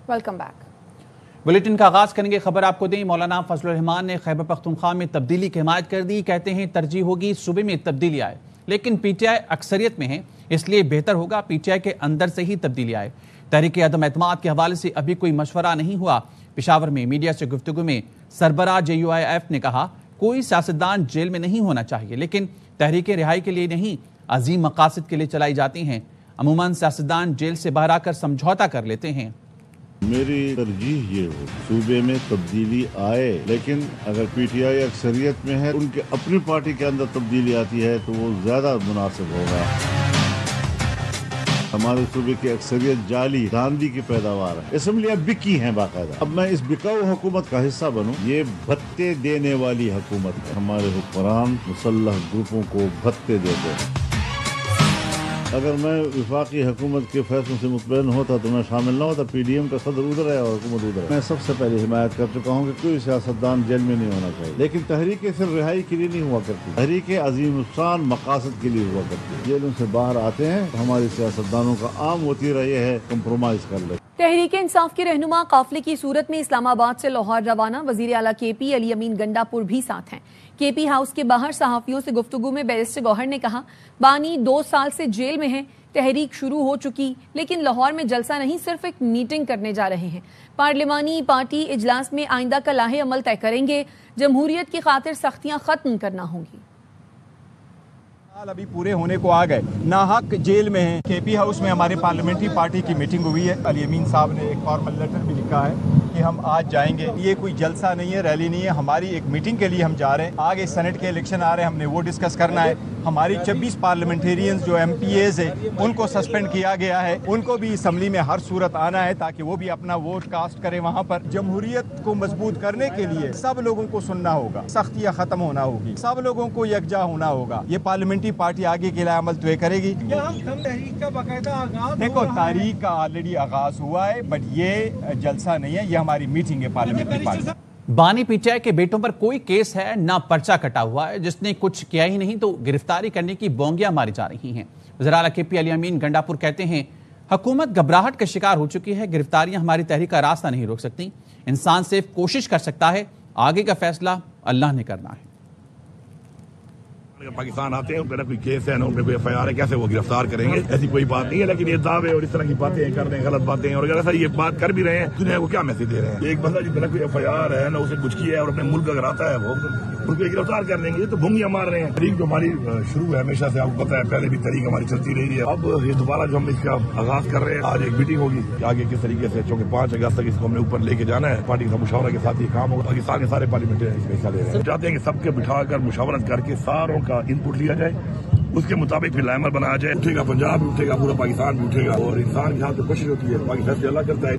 Welcome back. Bulletin का आगाज करेंगे। खबर आपको दें, मौलाना फजलुर रहमान ने खैबर पख्तूनख्वा में तब्दीली की हिमायत कर दी। कहते हैं तरजीह होगी सूबे में तब्दीली आए, लेकिन पीटीआई अक्सरियत में है, इसलिए बेहतर होगा पीटीआई के अंदर से ही तब्दीली आए। तहरीक अदम एतमाद के हवाले से अभी कोई मशवरा नहीं हुआ। पेशावर में मीडिया से गुफ्तगू में सरबराह JUIF ने कहा, कोई सियासतदान जेल में नहीं होना चाहिए, लेकिन तहरीकें रिहाई के लिए नहीं, अजीम मकासद के लिए चलाई जाती हैं। अमूमन सियासतदान जेल से बाहर आकर समझौता कर लेते हैं। मेरी तरजीह ये हो सूबे में तब्दीली आए, लेकिन अगर पीटीआई अक्सरियत में है, उनके अपनी पार्टी के अंदर तब्दीली आती है तो वो ज्यादा मुनासिब होगा। हमारे सूबे की अक्सरियत जाली धांधली की पैदावार है, असम्बलियाँ बिकी हैं बाकायदा। अब मैं इस बिकाऊ हुकूमत का हिस्सा बनूं, ये भत्ते देने वाली हुकूमत है। हमारे हुक्मरान मुसल्लह ग्रुपों को भत्ते देते हैं। अगर मैं वफाकी हुकूमत के फैसलों से मुतमईन होता तो मैं शामिल न होता। PDM का सदर उधर है और हुकूमत उधर है। मैं सबसे पहले हिमायत कर चुका हूँ कि कोई सियासतदान जेल में नहीं होना चाहिए, लेकिन तहरीकें सिर्फ रिहाई के लिए नहीं हुआ करती, तहरीकें अजीमुस्शान मकासद के लिए हुआ करती। जेलों से बाहर आते हैं तो हमारे सियासतदानों का आम वतीरा ये है कंप्रोमाइज कर ले। तहरीक इंसाफ के रहनुमा काफिले की सूरत में इस्लामाबाद से लाहौर रवाना। वजीर आला KP अली अमीन गंडापुर भी साथ हैं। KP हाउस के बाहर सहाफियों से गुफ्तगू में बैरिस्टर गौहर ने कहा, बानी 2 साल से जेल में हैं, तहरीक शुरू हो चुकी, लेकिन लाहौर में जलसा नहीं, सिर्फ एक मीटिंग करने जा रहे हैं। पार्लिमानी पार्टी इजलास में आइंदा का लाहे अमल तय करेंगे। जमहूरियत की खातिर सख्तियां खत्म करना होंगी। अभी पूरे होने को आ गए, नाहक जेल में हैं। KP हाउस में हमारे पार्लियामेंट्री पार्टी की मीटिंग हुई है। अली अमीन साहब ने एक फॉर्मल लेटर भी लिखा है कि हम आज जाएंगे। ये कोई जलसा नहीं है, रैली नहीं है, हमारी एक मीटिंग के लिए हम जा रहे हैं। आगे सेनेट के इलेक्शन आ रहे हैं, हमने वो डिस्कस करना है। हमारी 26 पार्लियामेंटेरियंस जो MPAs है उनको सस्पेंड किया गया है, उनको भी असम्बली में हर सूरत आना है ताकि वो भी अपना वोट कास्ट करें वहाँ पर। जमहूरियत को मजबूत करने के लिए सब लोगों को सुनना होगा, सख्तियाँ खत्म होना होगी, सब लोगों को यकजा होना होगा। ये पार्लियामेंट्री पार्टी आगे के लिए अमल तय करेगी। तहरीक का बाकायदा आगाज देखो, तारीख का ऑलरेडी आगाज हुआ है, बट ये जलसा नहीं है, ये हमारी मीटिंग है पार्लियामेंट्री पार्टी। बानी पीटीआई के बेटों पर कोई केस है ना पर्चा कटा हुआ है, जिसने कुछ किया ही नहीं तो गिरफ्तारी करने की बोंगियां मारी जा रही हैं। वज़ीर आला KP अली अमीन गंडापुर कहते हैं, हुकूमत घबराहट का शिकार हो चुकी है, गिरफ्तारियां हमारी तहरीक का रास्ता नहीं रोक सकती। इंसान सिर्फ कोशिश कर सकता है, आगे का फैसला अल्लाह ने करना है। पाकिस्तान आते हैं, उनका कोई केस है ना उनका कोई FIR है, कैसे वो गिरफ्तार करेंगे? ऐसी कोई बात नहीं है, लेकिन ये दावे और इस तरह की बातें कर रहे हैं, गलत बातें, और अगर ऐसा ये बात कर भी रहे हैं, दुनिया को क्या मैसेज दे रहे हैं? एक बंदा जितना कोई FIR है ना, उसे कुछ किया है और अपने मुल्क अगर आता है वो उनको गिरफ्तार कर लेंगे। ये तो भूंगियां मार रहे हैं। तहरीक जो हमारी शुरू है हमेशा से, आपको पता है, पहले भी तहरीक हमारी चलती रही है। अब ये दोबारा जो हम इसका आगाज कर रहे हैं, आज एक मीटिंग होगी आगे किस तरीके से, चूंकि 5 अगस्त तक इसको हमने ऊपर लेके जाना है। पार्टी का मुशावरा के साथ ये काम होगा। पाकिस्तान के सारे पार्लियामेंटेरियन इसमें हिस्सा ले रहे हैं। चाहते हैं कि सबके बिठाकर मुशावरत करके सारों का इनपुट लिया जाए, उसके मुताबिक फिर लाइमर बनाया जाए। उठेगा पंजाब भी उठेगा, पूरा पाकिस्तान भी उठेगा, और इंसान के साथ कोशिश होती है, पाकिस्तान से अल्लाह करता है।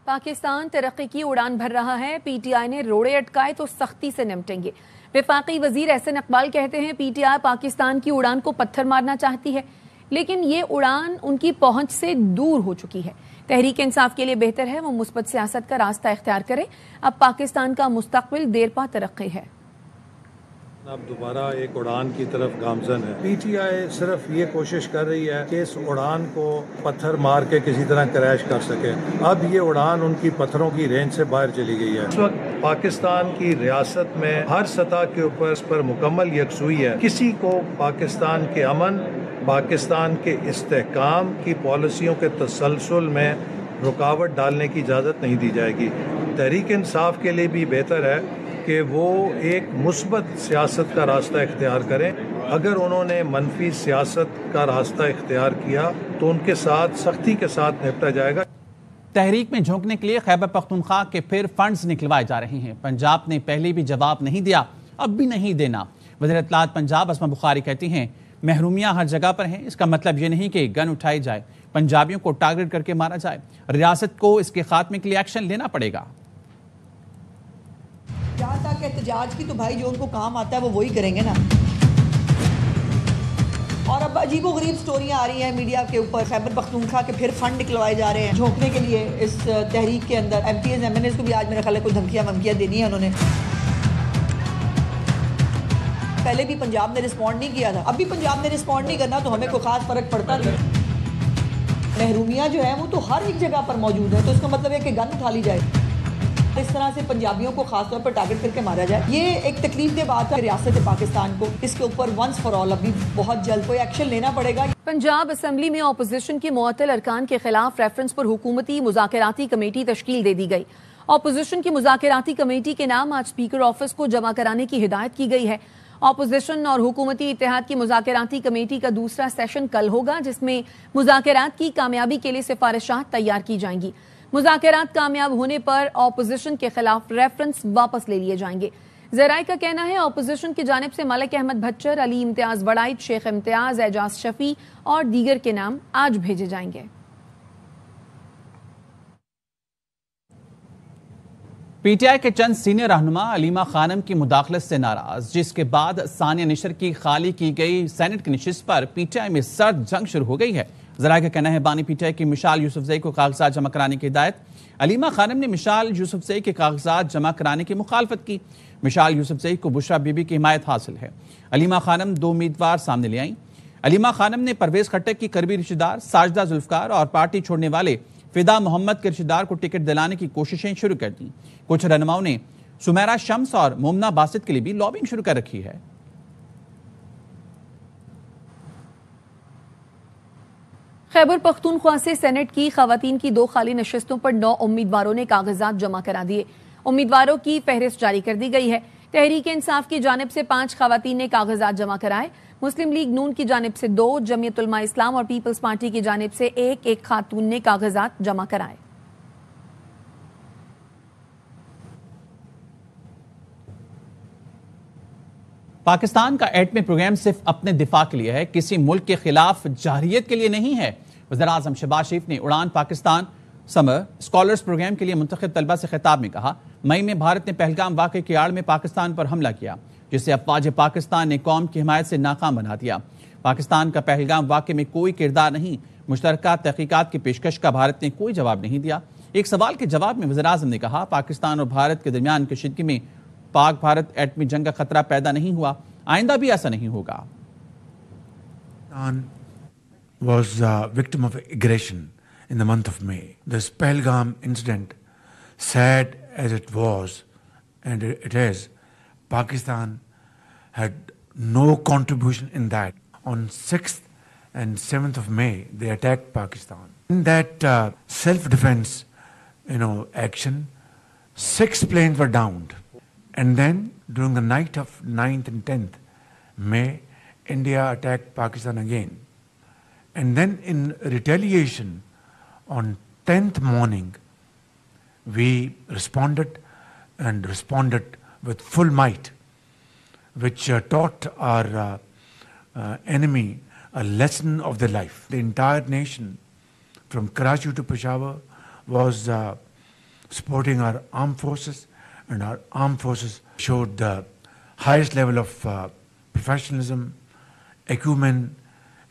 पाकिस्तान तरक्की की उड़ान भर रहा है, PTI ने रोड़े अटकाए तो सख्ती से निपटेंगे। वफाकी वजीर एहसन इकबाल कहते हैं, PTI पाकिस्तान की उड़ान को पत्थर मारना चाहती है, लेकिन ये उड़ान उनकी पहुंच से दूर हो चुकी है। तहरीक इंसाफ के लिए बेहतर है वो मुस्बत सियासत का रास्ता इख्तियार करे। अब पाकिस्तान का मुस्तकबिल देरपा तरक्की है। अब दोबारा एक उड़ान की तरफ गामजन है। PTI सिर्फ ये कोशिश कर रही है कि इस उड़ान को पत्थर मार के किसी तरह क्रैश कर सके। अब ये उड़ान उनकी पत्थरों की रेंज से बाहर चली गई है। इस वक्त पाकिस्तान की रियासत में हर सतह के ऊपर इस पर मुकम्मल यकसुई है। किसी को पाकिस्तान के अमन, पाकिस्तान के इस्तेहकाम की पॉलिसियों के तसलसल में रुकावट डालने की इजाज़त नहीं दी जाएगी। तहरीक इंसाफ के लिए भी बेहतर है कि वो एक मुस्बत सियासत का रास्ता इख्तियार करें। अगर उन्होंने मनफी सियासत का रास्ता इख्तियार किया तो उनके साथ सख्ती के साथ निपटा जाएगा। तहरीक में झोंकने के लिए खैबर पख्तूनख्वा के फिर फंड्स निकलवाए जा रहे हैं। पंजाब ने पहले भी जवाब नहीं दिया, अब भी नहीं देना। वज़ीर इत्तलात पंजाब अस्मा बुखारी कहती हैं, महरूमियाँ हर जगह पर हैं, इसका मतलब ये नहीं कि गन उठाई जाए, पंजाबियों को टारगेट करके मारा जाए। रियासत को इसके खात्मे के लिए एक्शन लेना पड़ेगा। जहाँ तक एहतजाज की तो भाई जो उनको काम आता है वो वही करेंगे ना। और अब अजीबोगरीब स्टोरियाँ आ रही हैं मीडिया के ऊपर, खैबर पख्तूनख्वा के फिर फंड निकलवाए जा रहे हैं झोंकने के लिए इस तहरीक के अंदर। MPs MNAs को भी आज मेरा ख्याल है कोई धमकियाँ वमकियाँ देनी है उन्होंने। पहले भी पंजाब ने रिस्पॉन्ड नहीं किया था, अब भी पंजाब ने रिस्पॉन्ड नहीं करना तो हमें कोई खास फर्क पड़ता नहीं। محرومیاں جو ہیں وہ تو ہر ایک جگہ پر موجود ہیں، تو اس کا مطلب ہے کہ گن اٹھا لی جائے، اس طرح سے پنجابیوں کو خاص طور پر ٹارگٹ کر کے مارا جائے، یہ ایک تکلیف دہ بات ہے ریاست پاکستان کو۔ اس کے اوپر ونس فار آل ابھی بہت جلد کوئی ایکشن لینا پڑے گا۔ پنجاب اسمبلی میں اپوزیشن کے معطل ارکان کے خلاف ریفرنس پر حکومتی مذاکراتی کمیٹی تشکیل دے دی گئی۔ اپوزیشن کی مذاکراتی کمیٹی کے نام آج اسپیکر آفس کو جمع کرانے کی ہدایت کی گئی ہے۔ اپوزیشن اور حکومتی اتحاد کی مذاکراتی کمیٹی کا دوسرا سیشن کل ہوگا، جس میں مذاکرات کی کامیابی کے لیے سفارشات تیار کی جائیں گی۔ مذاکرات کامیاب ہونے پر اپوزیشن کے خلاف ریفرنس واپس لے لیے جائیں گے۔ ذرائع کا کہنا ہے اپوزیشن کی جانب سے ملک احمد بھچر، علی امتیاز وڑائچ، شیخ امتیاز، اعجاز شفیع اور دیگر کے نام آج بھیجے جائیں گے۔ پی ٹی آئی کے چند سینئر رہنما علیمہ خانم کی مداخلت سے ناراض، جس کے بعد ثانیہ نشر کی خالی کی گئی سینٹ کی نشست پر پی ٹی آئی میں سرد جنگ شروع ہو گئی ہے۔ ذرائع کا کہنا ہے بانی پی ٹی آئی کی مشال یوسفزئی کو کاغذات جمع کرانے کی ہدایت۔ علیمہ خانم نے مشال یوسفزئی کے کاغذات جمع کرانے کی مخالفت کی۔ مشال یوسفزئی کو بشرا بی بی کی حمایت حاصل ہے۔ علیمہ خانم 2 امیدوار سامنے لے آئیں۔ علیمہ خانم نے پرویز خٹک کی قریبی رشتہ دار ساجدہ ذوالفقار اور پارٹی چھوڑنے والے فدا محمد کے رشتہ دار کو ٹکٹ دلانے کی کوششیں شروع کر دیں۔ کچھ رہنماؤں نے سمیرہ شمس اور مومنہ باسط کے لیے بھی لابنگ شروع کر رکھی ہے۔ خیبر پختونخوا سے سینٹ کی خواتین کی 2 خالی نشستوں پر 9 امیدواروں نے کاغذات جمع کرا دیے۔ امیدواروں کی فہرست جاری کر دی گئی ہے۔ تحریک انصاف کی جانب سے 5 خواتین نے کاغذات جمع کرائے۔ مسلم لیگ نون کی جانب سے 2، جمعیت علماء اسلام اور پیپلز پارٹی کی جانب سے ایک خاتون نے کاغذات جمع کرائے۔ پاکستان کا ایٹمی پروگرام صرف اپنے دفاع کے لیے ہے، کسی ملک کے خلاف جارحیت کے لیے نہیں ہے۔ وزیراعظم شہباز شریف نے اڑان پاکستان سمر اسکالرز پروگرام کے لیے منتخب طلبہ سے خطاب میں کہا، مئی میں بھارت نے پہلگام واقعے کی آڑ میں پاکستان پر حملہ کیا، جسے افواج پاکستان نے قوم کی حمایت سے ناکام بنا دیا۔ پاکستان کا پہلگام واقعے میں کوئی کردار نہیں، مشترکہ تحقیقات کی پیشکش کا بھارت نے کوئی جواب نہیں دیا۔ ایک سوال کے جواب میں وزیراعظم نے کہا، پاکستان اور بھارت کے درمیان کشیدگی میں پاک بھارت ایٹمی جنگ کا خطرہ پیدا نہیں ہوا، آئندہ بھی ایسا نہیں ہوگا۔ Pakistan was a victim of aggression in the month of May. This Pahalgam incident, sad as it was, and it is, Pakistan had no contribution in that. On 6th and 7th of May, they attacked Pakistan. In that self-defense, action, 6 planes were downed. And then, during the night of 9th and 10th May, India attacked Pakistan again. And then in retaliation, on 10th morning, we responded with full might, which taught our enemy a lesson of their life. The entire nation, from Karachi to Peshawar, was supporting our armed forces, and our armed forces showed the highest level of professionalism, acumen,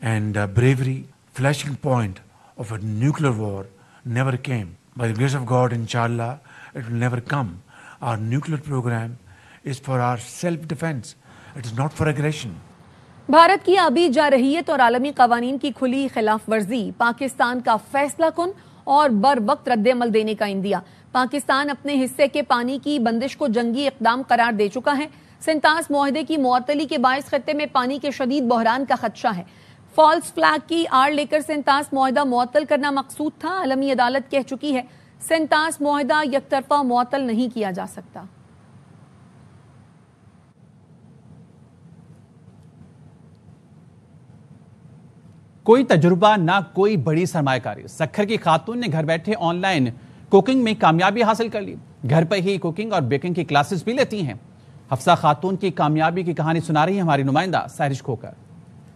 and bravery. Flashing point of a nuclear war never came. By the grace of God, inshallah, it will never come. Our nuclear program is for our self-defense. It is not for aggression. Bharat کی آبی جارحیت اور عالمی قوانین کی کھلی خلاف ورزی، پاکستان کا فیصلہ کن اور بر وقت رد عمل دینے کا اندیا۔ پاکستان اپنے حصے کے پانی کی بندش کو جنگی اقدام قرار دے چکا ہے۔ سنتاس معاہدے کی معطلی کے باعث خطے میں پانی کے شدید بحران کا خدشہ ہے۔ فالس فلیگ کی آڑ لے کر سنتاس معاہدہ معطل کرنا مقصود تھا۔ عالمی عدالت کہہ چکی ہے سنتاس معاہدہ یک طرفہ معطل نہیں کیا جا سکتا۔ کوئی تجربہ نہ کوئی بڑی سرمایہ کاری، سکھر کی خاتون نے گھر بیٹھے آن لائن کوکنگ میں کامیابی حاصل کر لی۔ گھر پر ہی کوکنگ اور بیکنگ کی کلاسز بھی لیتی ہیں۔ حفصہ خاتون کی کامیابی کی کہانی سنا رہی ہے ہماری نمائندہ سہرش کھوکر۔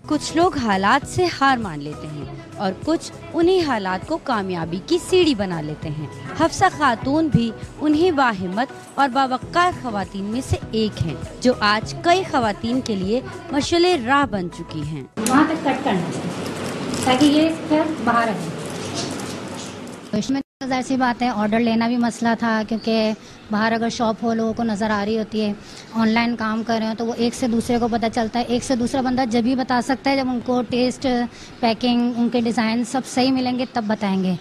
کچھ لوگ حالات سے ہار مان لیتے ہیں اور کچھ انہی حالات کو کامیابی کی سیڑھی بنا لیتے ہیں۔ حفصہ خاتون بھی انہی باہمت اور باوقار خواتین میں سے ایک ہیں جو آج کئی خواتین کے لیے مشعل راہ بن چکی ہیں۔ وہاں تک کٹ کرنا تاکہ یہ باہر ہے۔ ظاہر سی بات ہے آرڈر لینا بھی مسئلہ تھا، کیونکہ باہر اگر شاپ ہو لوگوں کو نظر آ رہی ہوتی ہے، آن لائن کام کر رہے ہو تو وہ ایک سے دوسرے کو پتہ چلتا ہے، ایک سے دوسرا بندہ جب ہی بتا سکتا ہے جب ان کو ٹیسٹ، پیکنگ، ان کے ڈیزائن سب صحیح ملیں گے تب بتائیں گے.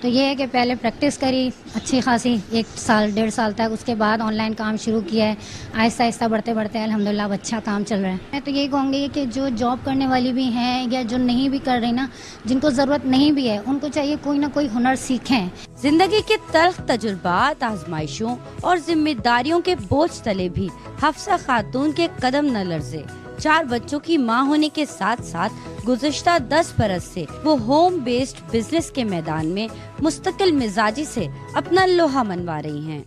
تو یہ ہے کہ پہلے پریکٹس کری اچھی خاصی 1 سال 1.5 سال تک، اس کے بعد آن لائن کام شروع کیا ہے، آہستہ آہستہ بڑھتے الحمدللہ اب اچھا کام چل رہا ہے. میں تو یہی کہوں گی کہ جو جاب کرنے والی بھی ہیں یا جو نہیں بھی کر رہی نا، جن کو ضرورت نہیں بھی ہے، ان کو چاہیے کوئی نہ کوئی ہنر سیکھیں. زندگی کے تلخ تجربات، آزمائشوں اور ذمہ داریوں کے بوجھ تلے بھی حفصہ خاتون کے قدم نہ لرزے. 4 بچوں کی ماں ہونے کے ساتھ ساتھ گزشتہ 10 برس سے وہ ہوم بیسڈ بزنس کے میدان میں مستقل مزاجی سے اپنا لوہا منوا رہی ہیں.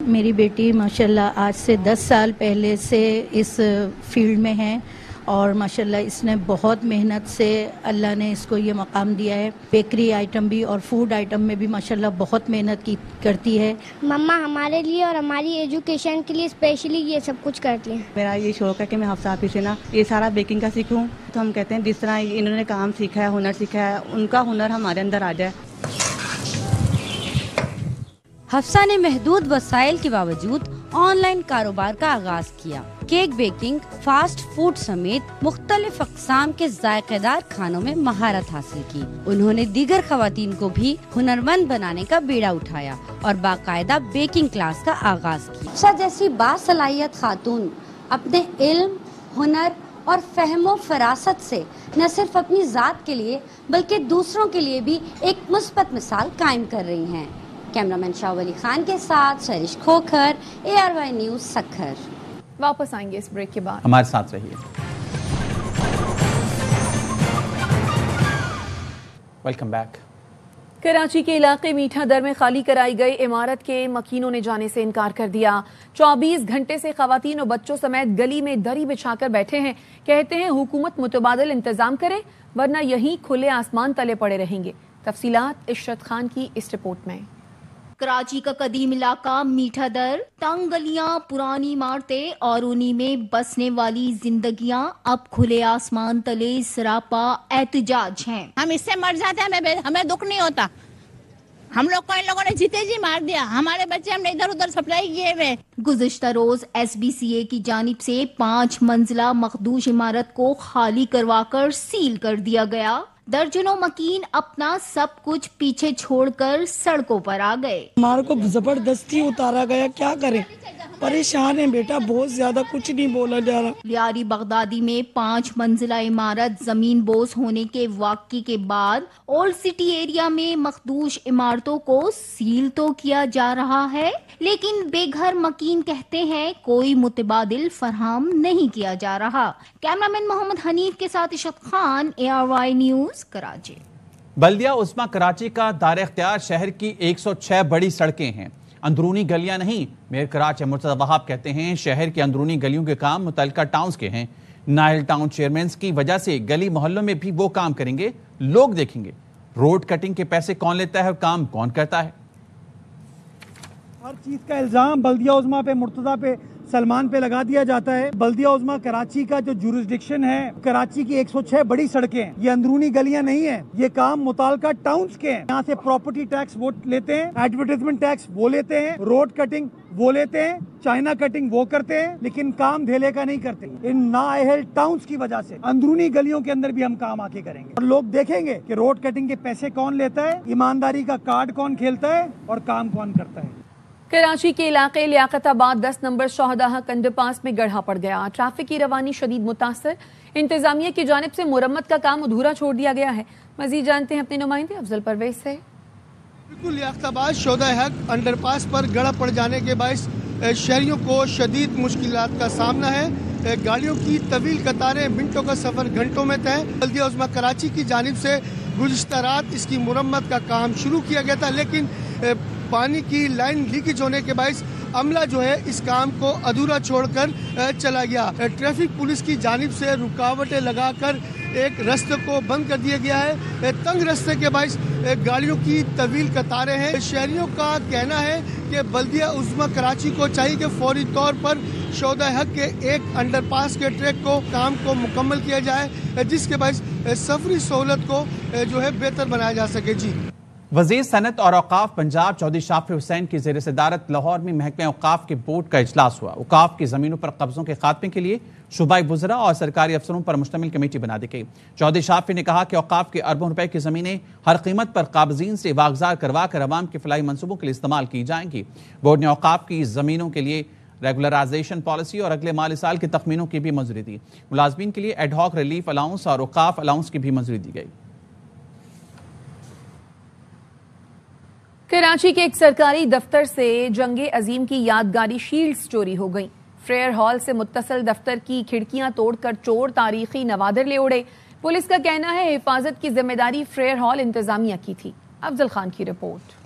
میری بیٹی ماشاءاللہ آج سے 10 سال پہلے سے اس فیلڈ میں ہے، اور ماشاءاللہ اس نے بہت محنت سے اللہ نے اس کو یہ مقام دیا ہے. بیکری آئٹم بھی اور فوڈ آئٹم میں بھی ماشاءاللہ بہت محنت کرتی ہے. مما ہمارے لیے اور ہماری ایجوکیشن کے لیے اسپیشلی یہ سب کچھ کرتی ہیں. میرا یہ شوق ہے کہ میں حفصہ آپی سے نا یہ سارا بیکنگ کا سیکھوں. تو ہم کہتے ہیں جس طرح انہوں نے کام سیکھا ہے، ہنر سیکھا ہے، ان کا ہنر ہمارے اندر آ جائے. حفصہ نے محدود وسائل کے باوجود آن لائن کاروبار کا آغاز کیا. کیک بیکنگ، فاسٹ فوڈ سمیت مختلف اقسام کے ذائقہ دار کھانوں میں مہارت حاصل کی. انہوں نے دیگر خواتین کو بھی ہنرمند بنانے کا بیڑا اٹھایا اور باقاعدہ بیکنگ کلاس کا آغاز کیا. حفصہ جیسی باصلاحیت خاتون اپنے علم، ہنر اور فہم و فراست سے نہ صرف اپنی ذات کے لیے بلکہ دوسروں کے لیے بھی ایک مثبت مثال قائم کر رہی ہیں. کیمرامین شاہ ولی خان کے ساتھ شریش کھوکھر، ARY نیوز سکھر. واپس آئیں گے اس بریک کے بعد، ہمارے ساتھ رہیے. Welcome back. کراچی کے علاقے میٹھا در میں خالی کرائی گئی عمارت کے مکینوں نے جانے سے انکار کر دیا. 24 گھنٹے سے خواتین اور بچوں سمیت گلی میں دری بچھا کر بیٹھے ہیں. کہتے ہیں حکومت متبادل انتظام کرے ورنہ یہیں کھلے آسمان تلے پڑے رہیں گے. تفصیلات عشرت خان کی اس رپورٹ میں. کراچی کا قدیم علاقہ میٹھا در، تنگ گلیاں، پرانی عمارتیں اور انہی میں بسنے والی زندگیاں اب کھلے آسمان تلے سراپا احتجاج ہیں. ہم اس سے مر جاتے ہیں، ہمیں دکھ نہیں ہوتا. ہم لوگ کو ان لوگوں نے جیتے جی مار دیا. ہمارے بچے ہم نے ادھر ادھر سپلائی کیے ہوئے. گزشتہ روز SBCA کی جانب سے 5 منزلہ مخدوش عمارت کو خالی کروا کر سیل کر دیا گیا. درجنوں مکین اپنا سب کچھ پیچھے چھوڑ کر سڑکوں پر آ گئے. ہمارے کو زبردستی اتارا گیا، کیا کریں، پریشان ہیں بیٹا، بہت زیادہ، کچھ نہیں بولا جا رہا. لیاری بغدادی میں 5 منزلہ عمارت زمین بوس ہونے کے واقعے کے بعد اولڈ سٹی ایریا میں مخدوش عمارتوں کو سیل تو کیا جا رہا ہے، لیکن بے گھر مکین کہتے ہیں کوئی متبادل فراہم نہیں کیا جا رہا. کیمرامین محمد حنیف کے ساتھ عشرت خان، ARY نیوز کراچی. بلدیہ عظمیٰ کراچی کا دار اختیار شہر کی 106 بڑی سڑکیں ہیں، اندرونی گلیاں نہیں. میئر کراچی مرتضی وہاب کہتے ہیں شہر کے اندرونی گلیوں کے کام متعلقہ ٹاؤنز کے ہیں. نائل ٹاؤن چیئرمینز کی وجہ سے گلی محلوں میں بھی وہ کام کریں گے، لوگ دیکھیں گے روڈ کٹنگ کے پیسے کون لیتا ہے اور کام کون کرتا ہے. ہر چیز کا الزام بلدیہ عظمیٰ پہ، مرتضی پہ، سلمان پہ لگا دیا جاتا ہے. بلدیہ عظمیٰ کراچی کا جو جورسڈکشن ہے، کراچی کی 106 بڑی سڑکیں ہیں، یہ اندرونی گلیاں نہیں ہیں، یہ کام متعلقہ ٹاؤنز کے ہیں. یہاں سے پراپرٹی ٹیکس وہ لیتے ہیں، ایڈورٹائزمنٹ ٹیکس وہ لیتے ہیں، روڈ کٹنگ وہ لیتے ہیں، چائنا کٹنگ وہ کرتے ہیں، لیکن کام دھیلے کا نہیں کرتے. ان نااہل ٹاؤنز کی وجہ سے اندرونی گلیوں کے اندر بھی ہم کام آ کے کریں گے اور لوگ دیکھیں گے کہ روڈ کٹنگ کے پیسے کون لیتا ہے، ایمانداری کا کارڈ کون کھیلتا ہے اور کام کون کرتا ہے. کراچی کے علاقے لیاقت آباد 10 نمبر شہداء حق انڈر پاس میں گڑھا پڑ گیا. ٹریفک کی روانی شدید متاثر، انتظامیہ کی جانب سے مرمت کا کام ادھورا چھوڑ دیا گیا ہے. مزید جانتے ہیں اپنے نمائندے افضل پرویز سے. بالکل، لیاقت آباد شہداء حق انڈر پاس پر گڑھا پڑ جانے کے باعث شہریوں کو شدید مشکلات کا سامنا ہے. گاڑیوں کی طویل قطاریں، منٹوں کا سفر گھنٹوں میں طے. بلدیہ عظمیٰ کراچی کی جانب سے گزشتہ رات اس کی مرمت کا کام شروع کیا گیا تھا، لیکن پانی کی لائن لیکیج ہونے کے باعث عملہ جو ہے اس کام کو ادھورا چھوڑ کر چلا گیا. ٹریفک پولیس کی جانب سے رکاوٹیں لگا کر एक रास्ते को बंद कर दिया गया है। तंग रास्ते के बाइस गाड़ियों की तवील कतारें हैं। शहरियों का कहना है कि बल्दिया उज़्मा कराची को चाहिए कि फौरी तौर पर शोधा हक के एक अंडरपास के ट्रैक को काम को मुकम्मल किया जाए, जिसके बाइस सफरी सहूलत को जो है बेहतर बनाया जा सके। जी, वज़ीर सनत और औक़ाफ़ पंजाब चौधरी शाफी हुसैन की ज़ेर सदारत लाहौर में महकमे औक़ाफ़ के बोर्ड का इजलास हुआ। औक़ाफ़ की ज़मीनों पर कब्ज़ों के खात्मे के लिए सूबाई वुज़रा और सरकारी अफसरों पर मुश्तमिल कमेटी बना दी गई। चौधरी शाफी ने कहा कि औक़ाफ़ के अरबों रुपए की ज़मीनें हर कीमत पर काबज़ीन से वागज़ार करवा कर अवाम के फलाही मनसूबों के लिए इस्तेमाल की जाएंगी। बोर्ड ने औक़ाफ़ की ज़मीनों के लिए रेगुलराइजेशन पॉलिसी और अगले माली साल के तखमीनों की भी मंजूरी दी। मुलाजमीन के लिए एडहॉक रिलीफ अलाउंस और औक़ाफ़ अलाउंस की भी मंजूरी दी गई। कराची के एक सरकारी दफ्तर से जंगे अजीम की यादगारी शील्ड्स चोरी हो गई। फ्रेयर हॉल से मुत्तसिल दफ्तर की खिड़कियां तोड़कर चोर तारीखी नवादर ले उड़े। पुलिस का कहना है हिफाजत की जिम्मेदारी फ्रेयर हॉल इंतजामिया की थी। अफजल खान की रिपोर्ट।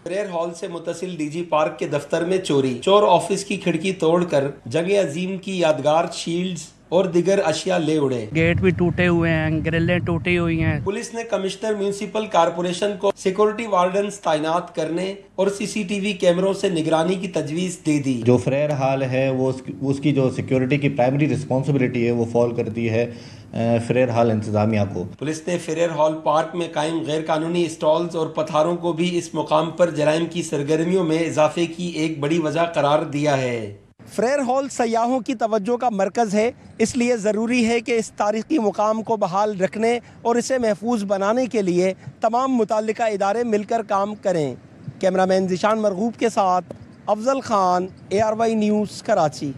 फ्रेयर हॉल से मुत्तसिल डीजी पार्क के दफ्तर में चोरी, चोर ऑफिस की खिड़की तोड़कर जंगे अजीम की यादगार शील्ड्स और दिगर अशिया ले उड़े। गेट भी टूटे हुए हैं, ग्रिलें टूटी हुई हैं। पुलिस ने कमिश्नर म्यूनिसिपल कारपोरेशन को सिक्योरिटी वार्डन्स तैनात करने और सीसीटीवी कैमरों से निगरानी की तजवीज़ दे दी। जो फ्रेयर हॉल है वो उसकी जो सिक्योरिटी की प्राइमरी रिस्पॉन्सिबिलिटी है वो फॉल करती है फ्रेयर हॉल इंतजामिया को। पुलिस ने फ्रेयर हॉल पार्क में कायम गैर कानूनी स्टॉल्स और पथारों को भी इस मुकाम पर जराइम की सरगर्मियों में इजाफे की एक बड़ी वजह करार दिया है। फ्रेयर हॉल सयाहों की तवज्जो का मरकज़ है, इसलिए ज़रूरी है कि इस तारीख़ी मुकाम को बहाल रखने और इसे महफूज बनाने के लिए तमाम मुताल्लिका इदारे मिलकर काम करें। कैमरामैन ज़िशान मरगूब के साथ अफजल खान, ARY न्यूज़, कराची।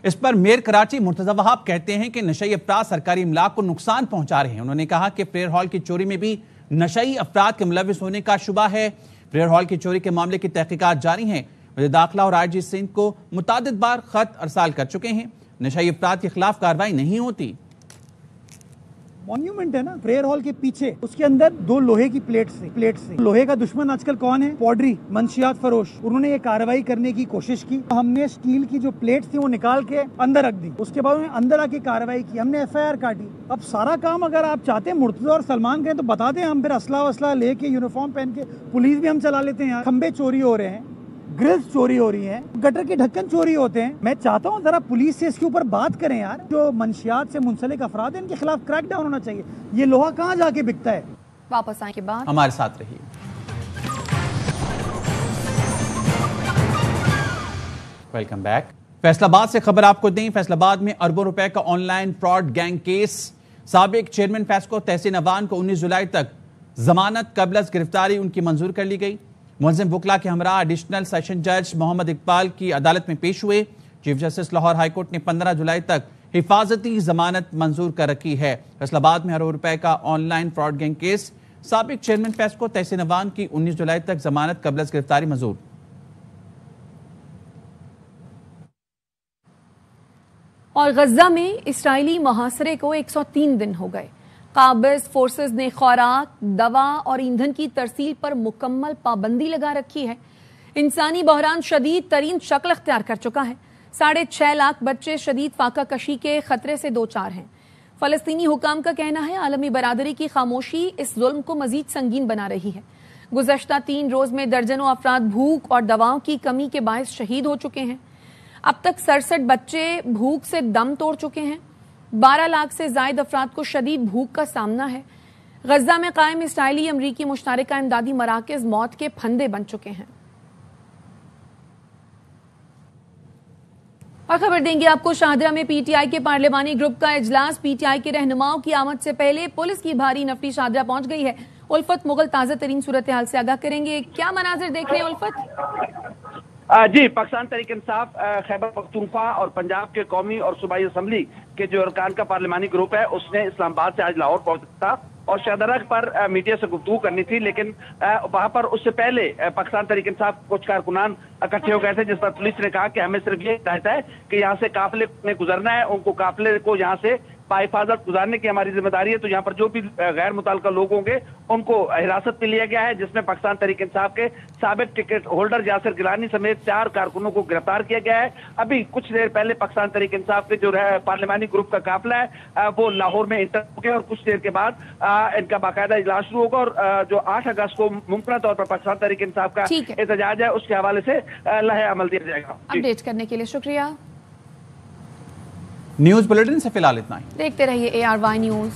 इस पर मेयर कराची मुर्तज़ा वहाब कहते हैं कि नशई अफराद सरकारी इमलाक को नुकसान पहुंचा रहे हैं। उन्होंने कहा कि फ्रेयर हॉल की चोरी में भी नशई अफराद के मुलविस होने का शुबा है। फ्रेयर हॉल की चोरी के मामले की तहकीकात जारी हैं। वज़ीर दाखिला और IG सिंध को मुतादिद बार खत अरसाल कर चुके हैं। नशई अफराद के खिलाफ कार्रवाई नहीं होती। मॉन्यूमेंट है ना फ्रेयर हॉल के पीछे, उसके अंदर 2 लोहे की प्लेट से लोहे का दुश्मन आजकल कौन है? पॉडरी, मंशियात फरोश। उन्होंने ये कार्रवाई करने की कोशिश की, हमने स्टील की जो प्लेट थी वो निकाल के अंदर रख दी। उसके बाद उन्होंने अंदर आके कार्रवाई की, हमने FIR काटी। अब सारा काम अगर आप चाहते हैं मुर्तज़ा और सलमान करें तो बता दें, हम फिर असला वसला लेके यूनिफॉर्म पहन के पुलिस भी हम चला लेते हैं। यार खंबे चोरी हो रहे हैं, ग्रिल्स चोरी हो रही हैं, गटर के ढक्कन चोरी होते हैं। मैं चाहता हूँ जरा पुलिस से इसके ऊपर बात करें यार। जो मंशियात से मुंसलिक अफराद हैं इनके खिलाफ क्रैक डाउन होना चाहिए। ये लोहा कहाँ जाके बिकता है? वापस आने के बाद हमारे साथ रहिए। Welcome back. फैसलाबाद से खबर आपको दें। फैसलाबाद में अरबों रुपए का ऑनलाइन फ्रॉड गैंग केस। साबिक चेयरमैन फैस्को तहसीन अवान को 19 जुलाई तक जमानत कबल गिरफ्तारी उनकी मंजूर कर ली गई। मुलजिम वकला के हमरा एडिशनल सेशन जज मोहम्मद इकबाल की अदालत में पेश हुए। चीफ जस्टिस लाहौर हाईकोर्ट ने 15 जुलाई तक हिफाजती जमानत मंजूर कर रखी है। फैसलाबाद में अरबों रुपए का ऑनलाइन फ्रॉड गैंग केस। साबिक चेयरमैन फैस्को तहसीन अवान की 19 जुलाई तक जमानत कबल गिरफ्तारी मंजूर। और गजा में इसराइली मुहासरे को 103 दिन हो गए। काबिज फोर्सेस ने खुराक, दवा और ईंधन की तरसील पर मुकम्मल पाबंदी लगा रखी है। इंसानी बहरान शदीद तरीन शक्ल अख्तियार कर चुका है। 6.5 लाख बच्चे शदीद फाका कशी के खतरे से दो चार हैं। फलस्तीनी हुकाम का कहना है आलमी बरादरी की खामोशी इस जुल्म को मजीद संगीन बना रही है। गुज़श्ता 3 रोज में दर्जनों अफराद भूख और दवाओं की कमी के बायस शहीद हो चुके हैं। अब तक 67 बच्चे भूख से दम तोड़ चुके हैं। 12 लाख से जायद अफराद को शदीद भूख का सामना है। गजा में कायम इसराइली अमरीकी मुश्तरका इमदादी मराकज़ मौत के फंदे बन चुके हैं। और खबर देंगे आपको शाहदरा में PTI के पार्लिमानी ग्रुप का इजलास। PTI के रहनुमाओं की आमद से पहले पुलिस की भारी नफरी शाहदरा पहुंच गई है। उल्फत मुगल ताज़ा तरीन सूरत हाल से आगाह करेंगे। क्या मनाजिर देख रहे हैं उल्फत? जी, पाकिस्तान तहरीक इंसाफ, खैबर पख्तूनख्वा और पंजाब के कौमी और सूबाई असम्बली के जो अरकान का पार्लिमानी ग्रुप है उसने इस्लामाबाद से आज लाहौर पहुंचा था और शाहदरा पर मीडिया से गुफ्तगू करनी थी, लेकिन वहां पर उससे पहले पाकिस्तान तहरीक इंसाफ कुछ कारकुनान इकट्ठे हो गए थे, जिस पर पुलिस ने कहा कि हमें सिर्फ ये हिदायत है कि यहाँ से काफिले ने गुजरना है, उनको काफिले को यहाँ से बाहिफाजत गुजारने की हमारी जिम्मेदारी है। तो यहाँ पर जो भी गैर मुताल्लिका लोग होंगे उनको हिरासत में लिया गया है, जिसमें पाकिस्तान तहरीक इंसाफ के साबिक टिकट होल्डर यासिर गिलानी समेत 4 कारकुनों को गिरफ्तार किया गया है। अभी कुछ देर पहले पाकिस्तान तहरीक इंसाफ के जो पार्लिमानी ग्रुप का काफिला है वो लाहौर में इंटर हो गया और कुछ देर के बाद इनका बाकायदा इजलास शुरू होगा और जो 8 अगस्त को मुमकिन तौर पर पाकिस्तान तहरीक इंसाफ का एहतजाज है उसके हवाले से लहे अमल दिया जाएगा। अपडेट करने के लिए शुक्रिया। न्यूज बुलेटिन से फिलहाल इतना ही। देखते रहिए ARY न्यूज।